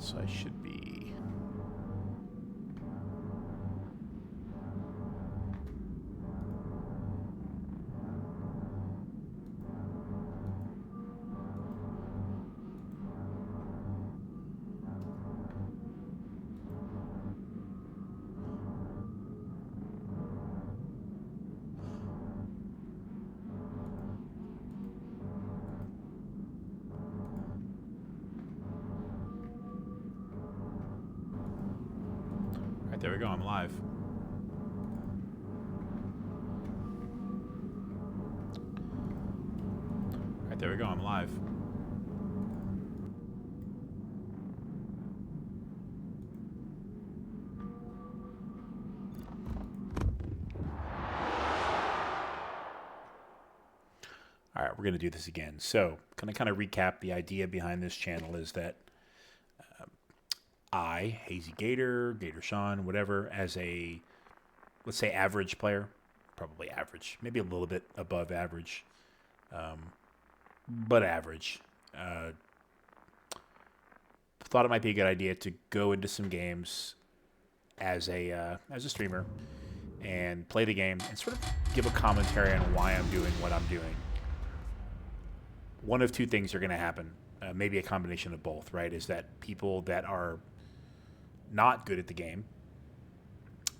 So I should be... Alright, there we go. I'm live. Alright, there we go. I'm live. All right, we're going to do this again. So, going to kind of recap the idea behind this channel is that I, Hazy Gator, Gator Sean, whatever, as a, let's say, average player, probably average, maybe a little bit above average, but average, thought it might be a good idea to go into some games as a streamer and play the game and sort of give a commentary on why I'm doing what I'm doing. One of two things are going to happen, maybe a combination of both, right? Is that people that are not good at the game,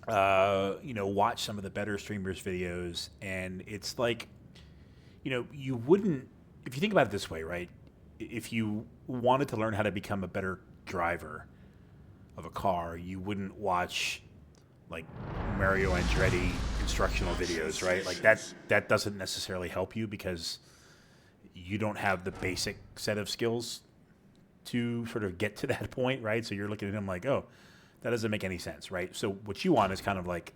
watch some of the better streamers' videos, and it's like, you wouldn't, if you think about it this way, right? If you wanted to learn how to become a better driver of a car, you wouldn't watch like Mario Andretti instructional videos, right? Like that doesn't necessarily help you because you don't have the basic set of skills to sort of get to that point, right? So you're looking at him like, oh, that doesn't make any sense, right? So what you want is kind of like,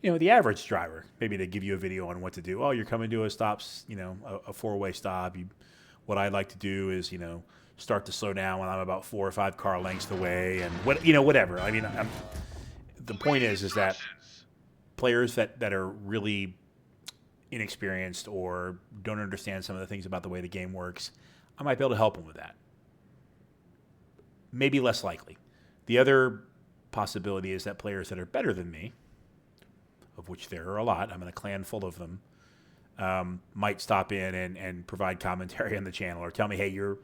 the average driver, maybe they give you a video on what to do. Oh, you're coming to a stops, a four-way stop. What I'd like to do is, start to slow down when I'm about 4 or 5 car lengths away, and whatever. I mean, the point is that players that are really inexperienced or don't understand some of the things about the way the game works, I might be able to help them with that. Maybe less likely. The other possibility is that players that are better than me, of which there are a lot, I'm in a clan full of them, might stop in and provide commentary on the channel or tell me, hey, your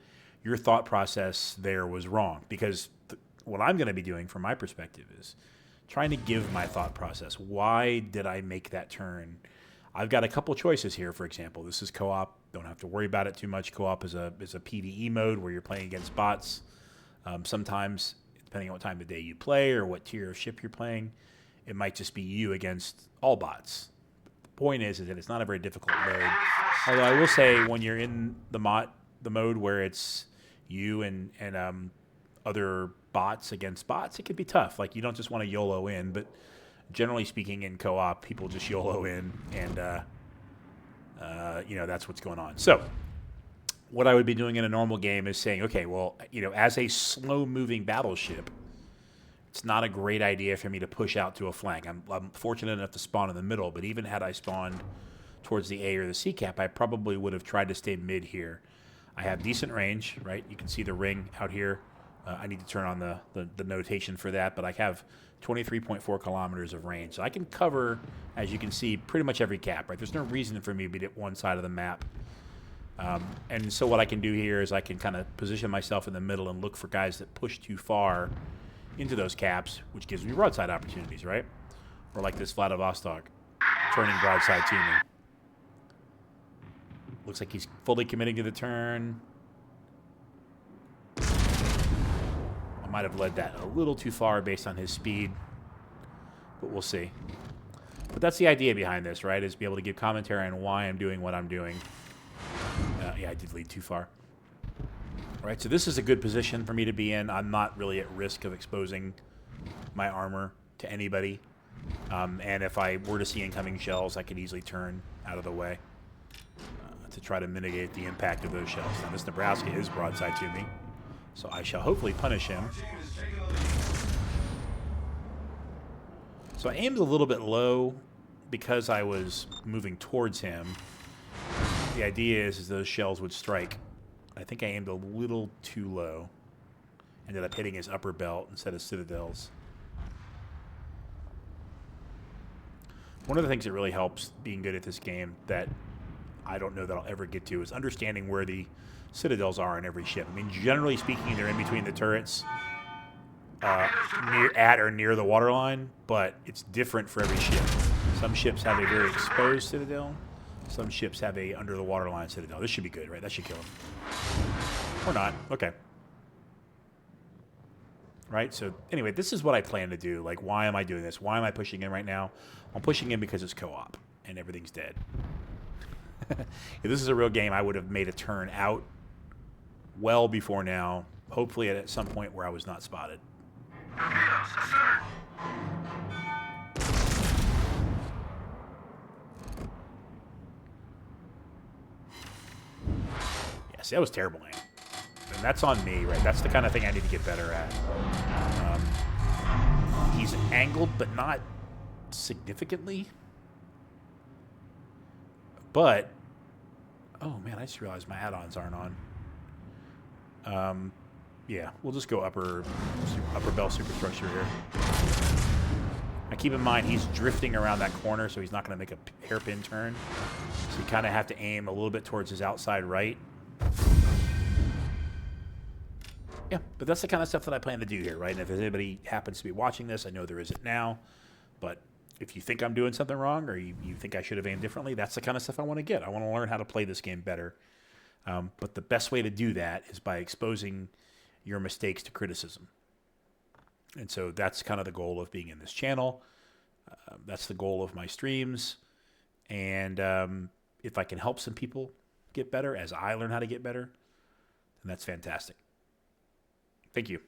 thought process there was wrong. Because what I'm going to be doing from my perspective is trying to give my thought process. Why did I make that turn? I've got a couple choices here. For example, this is co-op. Don't have to worry about it too much. Co-op is a PvE mode where you're playing against bots. Sometimes, depending on what time of day you play or what tier of ship you're playing, it might just be you against all bots. The point is that it's not a very difficult mode. Although I will say, when you're in the mode where it's you and other bots against bots, it can be tough. Like, you don't just want to YOLO in, but generally speaking, in co-op, people just YOLO in, and that's what's going on. So what I would be doing in a normal game is saying, okay, well, as a slow-moving battleship, it's not a great idea for me to push out to a flank. I'm fortunate enough to spawn in the middle, but even had I spawned towards the A or the C cap, I probably would have tried to stay mid here. I have decent range, right? You can see the ring out here. I need to turn on the notation for that, but I have 23.4 kilometers of range. So I can cover, as you can see, pretty much every cap, right? There's no reason for me to be at one side of the map. And so what I can do here is I can kind of position myself in the middle and look for guys that push too far into those caps, which gives me broadside opportunities, right? Or like this Vladivostok turning broadside to me. Looks like he's fully committing to the turn. I might have led that a little too far based on his speed, but we'll see. But that's the idea behind this, right? Is be able to give commentary on why I'm doing what I'm doing. Yeah, I did lead too far. All right, so this is a good position for me to be in. I'm not really at risk of exposing my armor to anybody. And if I were to see incoming shells, I could easily turn out of the way to try to mitigate the impact of those shells. Now, this Nebraska is broadside to me, so I shall hopefully punish him. So I aimed a little bit low because I was moving towards him. The idea is those shells would strike. I think I aimed a little too low. ended up hitting his upper belt instead of citadels. One of the things that really helps being good at this game that I don't know that I'll ever get to is understanding where the citadels are in every ship. I mean, generally speaking, they're in between the turrets, at or near the waterline, but it's different for every ship. Some ships have a very exposed citadel. Some ships have a under the waterline citadel. This should be good, right? That should kill him. Or not. Okay. Right? So, anyway, this is what I plan to do. Like, why am I doing this? Why am I pushing in right now? I'm pushing in because it's co-op, and everything's dead. If this is a real game, I would have made a turn out well before now, hopefully at some point where I was not spotted. Yeah, see, that was terrible, man. And that's on me, right? That's the kind of thing I need to get better at. He's angled, but not significantly. But, oh man, I just realized my add-ons aren't on. Yeah, we'll just go upper bell superstructure here. Now keep in mind, he's drifting around that corner, so he's not going to make a hairpin turn. So you kind of have to aim a little bit towards his outside right. Yeah, but that's the kind of stuff that I plan to do here, right? And if anybody happens to be watching this, I know there isn't now, but if you think I'm doing something wrong or you think I should have aimed differently, that's the kind of stuff I want to get. I want to learn how to play this game better. But the best way to do that is by exposing your mistakes to criticism. And so that's kind of the goal of being in this channel. That's the goal of my streams. And if I can help some people get better as I learn how to get better, then that's fantastic. Thank you.